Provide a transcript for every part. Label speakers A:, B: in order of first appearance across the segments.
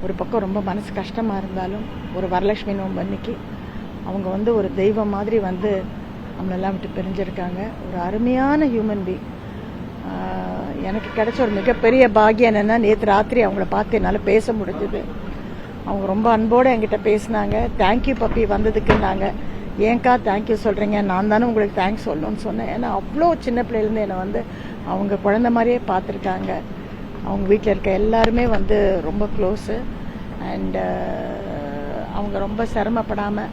A: ஒரு பக்கம் ரொம்ப மனசு கஷ்டமாக இருந்தாலும் ஒரு வரலட்சுமி நோன்பு அன்னைக்கு அவங்க வந்து ஒரு தெய்வம் மாதிரி வந்து நம்மளெல்லாம் விட்டு பிரிஞ்சிருக்காங்க. ஒரு அருமையான ஹியூமன் பீங். எனக்கு கிடைச்ச ஒரு மிகப்பெரிய பாக்கியம் என்னென்னா, நேற்று ராத்திரி அவங்கள பார்த்து என்னால் பேச முடிஞ்சுது. அவங்க ரொம்ப அன்போடு என்கிட்ட பேசினாங்க. தேங்க்யூ பப்பி வந்ததுக்குன்னாங்க. ஏன்க்கா தேங்க்யூ சொல்கிறீங்க, நான் தானே உங்களுக்கு தேங்க்ஸ் சொல்லணும்னு சொன்னேன். ஏன்னா அவ்வளோ சின்ன பிள்ளையிலேருந்து என்னை வந்து அவங்க குழந்த மாதிரியே பார்த்துருக்காங்க. அவங்க வீட்டில் இருக்க எல்லாருமே வந்து ரொம்ப க்ளோஸு. அண்டு அவங்க ரொம்ப சிரமப்படாமல்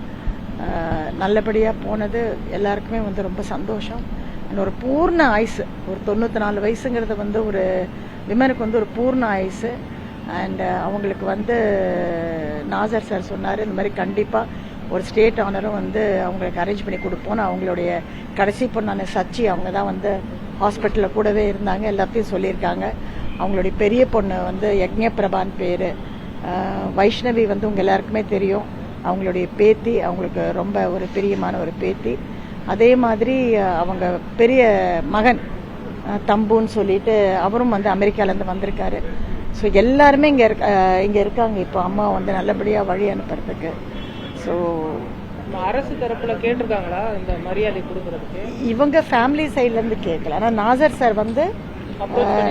A: நல்லபடியாக போனது எல்லாருக்குமே வந்து ரொம்ப சந்தோஷம். அண்ட் ஒரு பூர்ண ஆயுசு, ஒரு 94 வயசுங்கிறது வந்து ஒரு விமனுக்கு வந்து ஒரு பூர்ண ஆயுசு. அண்ட் அவங்களுக்கு வந்து நாசர் சார் சொன்னார், இந்த மாதிரி கண்டிப்பாக ஒரு ஸ்டேட் ஆனரும் வந்து அவங்களுக்கு அரேஞ்ச் பண்ணி கொடுப்போன்னு. அவங்களுடைய கடைசி பொண்ணான சச்சி அவங்க தான் வந்து ஹாஸ்பிட்டலில் கூடவே இருந்தாங்க, எல்லாத்தையும் சொல்லியிருக்காங்க. அவங்களுடைய பெரிய பொண்ணு வந்து யக்ஞபிரபான் பேர், வைஷ்ணவி வந்து உங்கள் எல்லாருக்குமே தெரியும், அவங்களுடைய பேத்தி, அவங்களுக்கு ரொம்ப ஒரு பிரியமான ஒரு பேத்தி. அதே மாதிரி அவங்க பெரிய மகன் தம்புன்னு சொல்லிட்டு அவரும் வந்து அமெரிக்காலேருந்து வந்திருக்காரு. ஸோ எல்லாருமே இங்கே இருக்காங்க இப்போ அம்மா வந்து நல்லபடியாக வழி அனுப்புறதுக்கு. ஸோ
B: அரசு தரப்புல கேட்டிருக்காங்களா இந்த மரியாதை கொடுக்கறதுக்கு?
A: இவங்க ஃபேமிலி சைட்லேருந்து கேட்கல. ஆனால் நாசர் சார் வந்து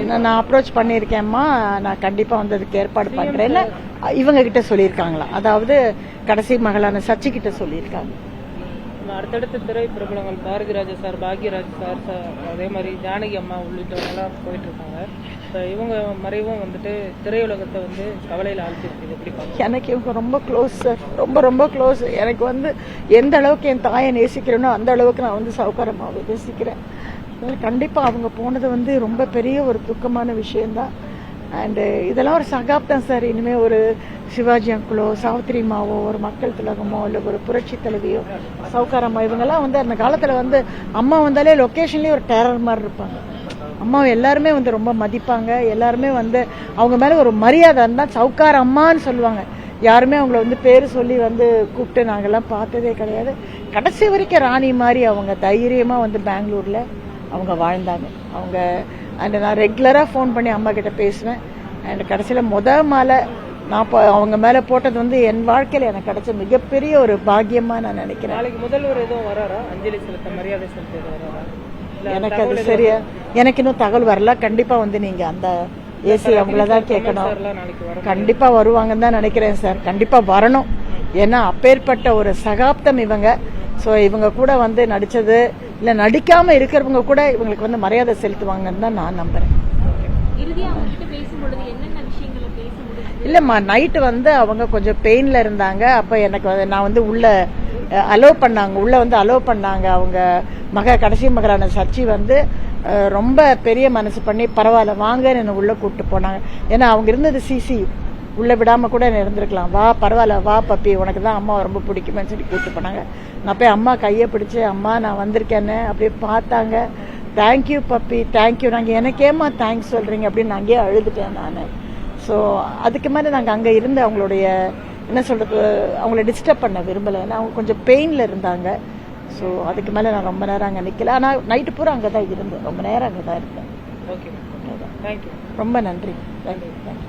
A: நான் அப்ரோச் பண்ணியிருக்கேன்மா, நான் கண்டிப்பாக வந்து அதுக்கு ஏற்பாடு பண்ணுறேன்னு இவங்க கிட்ட சொல்லியிருக்காங்களா, அதாவது கடைசி மகளான சச்சி கிட்ட சொல்லியிருக்காங்க.
B: அடுத்தடுத்த திரை பிரபலங்கள் பாரதிராஜா சார், பாக்யராஜ் சார், அதே மாதிரி ஜானகி அம்மா உள்ளிட்டவங்கலாம் போயிட்டு இருக்காங்க. இவங்க மறைவும் வந்துட்டு திரையுலகத்தை வந்து கவலையில் ஆழ்த்திருக்கு. எப்படி பார்க்க?
A: எனக்கு இவங்க ரொம்ப க்ளோஸ் சார், ரொம்ப ரொம்ப க்ளோஸ். எனக்கு வந்து எந்த அளவுக்கு என் தாயை நேசிக்கிறேனோ அந்த அளவுக்கு நான் வந்து சௌகரமாக நேசிக்கிறேன். கண்டிப்பாக அவங்க போனது வந்து ரொம்ப பெரிய ஒரு துக்கமான விஷயந்தான். அண்டு இதெல்லாம் ஒரு சகாப்தம் சார். இனிமேல் ஒரு சிவாஜி அங்குளோ, சாவித்திரிமாவோ, ஒரு மக்கள் திலகமோ, இல்லை ஒரு புரட்சி தலைவியோ, சவுகாரம்மா, இவங்கெல்லாம் வந்து அந்த காலத்தில் வந்து அம்மா வந்தாலே லொக்கேஷன்லேயே ஒரு டெரர் மாதிரி இருப்பாங்க. அம்மாவை எல்லாருமே வந்து ரொம்ப மதிப்பாங்க. எல்லாருமே வந்து அவங்க மேலே ஒரு மரியாதை இருந்தால் சவுக்கார அம்மான்னு சொல்லுவாங்க. யாருமே அவங்கள வந்து பேர் சொல்லி வந்து கூப்பிட்டு நாங்கள்லாம் பார்த்ததே கிடையாது. கடைசி வரைக்கும் ராணி மாதிரி அவங்க தைரியமாக வந்து பெங்களூரில் அவங்க வாழ்ந்தாங்க. அவங்க அண்ட் நான் ரெகுலராக ஃபோன் பண்ணி அம்மா கிட்ட பேசுவேன். அண்ட் கடைசியில் மாலை நான் அவங்க மேலே போட்டது வந்து என் வாழ்க்கையில் எனக்கு கிடைச்ச மிகப்பெரிய ஒரு பாக்கியமாக நான் நினைக்கிறேன்.
B: நாளைக்கு முதல்வர் எதுவும் வராரா? அஞ்சலி செலுத்த, மரியாதை செலுத்த வராரா?
A: எனக்கு அது சரியா, எனக்கு இன்னும் தகவல் வரல. கண்டிப்பாக வந்து நீங்கள் அந்த ஏசி அவங்கள தான் கேட்கணும். கண்டிப்பாக வருவாங்கன்னு தான் நினைக்கிறேன் சார். கண்டிப்பாக வரணும். ஏன்னா அப்பேற்பட்ட ஒரு சகாப்தம் இவங்க. ஸோ இவங்க கூட வந்து நடித்தது இல்லை நடிக்காமல் இருக்கிறவங்க கூட இவங்களுக்கு வந்து மரியாதை செலுத்துவாங்கன்னு தான் நான் நம்புகிறேன். இல்லைம்மா, நைட்டு வந்து அவங்க கொஞ்சம் பெயினில் இருந்தாங்க. அப்போ எனக்கு நான் வந்து உள்ளே அலோவ் பண்ணாங்க, உள்ளே வந்து அலோவ் பண்ணாங்க. அவங்க கடைசி மகளான சச்சி வந்து ரொம்ப பெரிய மனசு பண்ணி பரவாயில்ல வாங்கன்னு என்னை உள்ளே கூப்பிட்டு போனாங்க. ஏன்னா அவங்க இருந்தது சிசியு, உள்ளே விடாமல் கூட என்ன இருந்திருக்கலாம். வா பரவாயில்ல, வா பப்பி, உனக்கு தான் அம்மா ரொம்ப பிடிக்குமேன்னு சொல்லி கூப்பிட்டு போனாங்க. நான் போய் அம்மா கையை பிடிச்சி, அம்மா நான் வந்திருக்கேன்னு அப்படியே பார்த்தாங்க. தேங்க்யூ பப்பி, தேங்க்யூ, நாங்கள் எனக்கேம்மா தேங்க்ஸ் சொல்கிறீங்க அப்படின்னு நான் அங்கேயே அழுதுட்டேன் நான். ஸோ அதுக்கு மேலே நாங்கள் அங்கே இருந்து அவங்களுடைய என்ன சொல்கிறது, அவங்கள டிஸ்டர்ப் பண்ண விரும்பலை. ஏன்னா அவங்க கொஞ்சம் பெயினில் இருந்தாங்க. ஸோ அதுக்கு மேலே நான் ரொம்ப நேரம் அங்கே நிற்கல. ஆனால் நைட்டு பூரா அங்கே தான் இருந்தேன், ரொம்ப நேரம் அங்கே தான் இருந்தேன்.
B: ஓகே, தேங்க்யூ,
A: ரொம்ப நன்றி. Thank you, thank you.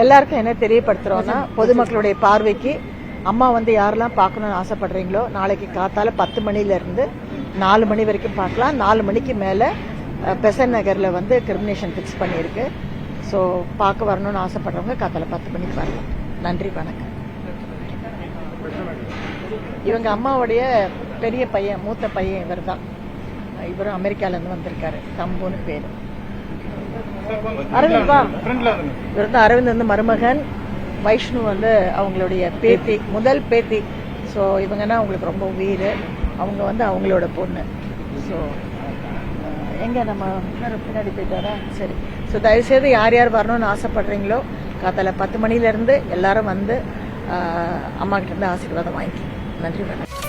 A: எல்லாருக்கும் என்ன தெரியப்படுத்துகிறோன்னா, பொதுமக்களுடைய பார்வைக்கு அம்மா வந்து யாரெல்லாம் பார்க்கணுன்னு ஆசைப்படுறீங்களோ நாளைக்கு காத்தால 10 மணிலேருந்து 4 மணி வரைக்கும் பார்க்கலாம். 4 மணிக்கு மேலே பெசன் நகரில் வந்து கிரிமினேஷன் ஃபிக்ஸ் பண்ணியிருக்கு. ஸோ பார்க்க வரணும்னு ஆசைப்படுறவங்க காத்தால 10 மணிக்கு வரலாம். நன்றி, வணக்கம். இவங்க அம்மாவுடைய பெரிய பையன், மூத்த பையன் இவர் தான். இவரும் அமெரிக்காவிலேருந்து வந்திருக்காரு, தம்புன்னு பேர். அரவிந்த் வா. இவர் தான் அரவிந்த் வந்து மருமகன், வைஷ்ணு வந்து அவங்களுடைய பேத்தி, முதல் பேத்தி. ஸோ இவங்கன்னா அவங்களுக்கு ரொம்ப உயிர். அவங்க வந்து அவங்களோட பொண்ணு. ஸோ எங்கே நம்ம பின்னாடி போயிட்டாரா? சரி. ஸோ தயவுசெய்து யார் யார் வரணும்னு ஆசைப்படுறீங்களோ காத்தால 10 மணிலேருந்து எல்லாரும் வந்து அம்மா கிட்ட இருந்து ஆசீர்வாதம் வாங்கிக்கலாம். நன்றி, வணக்கம்.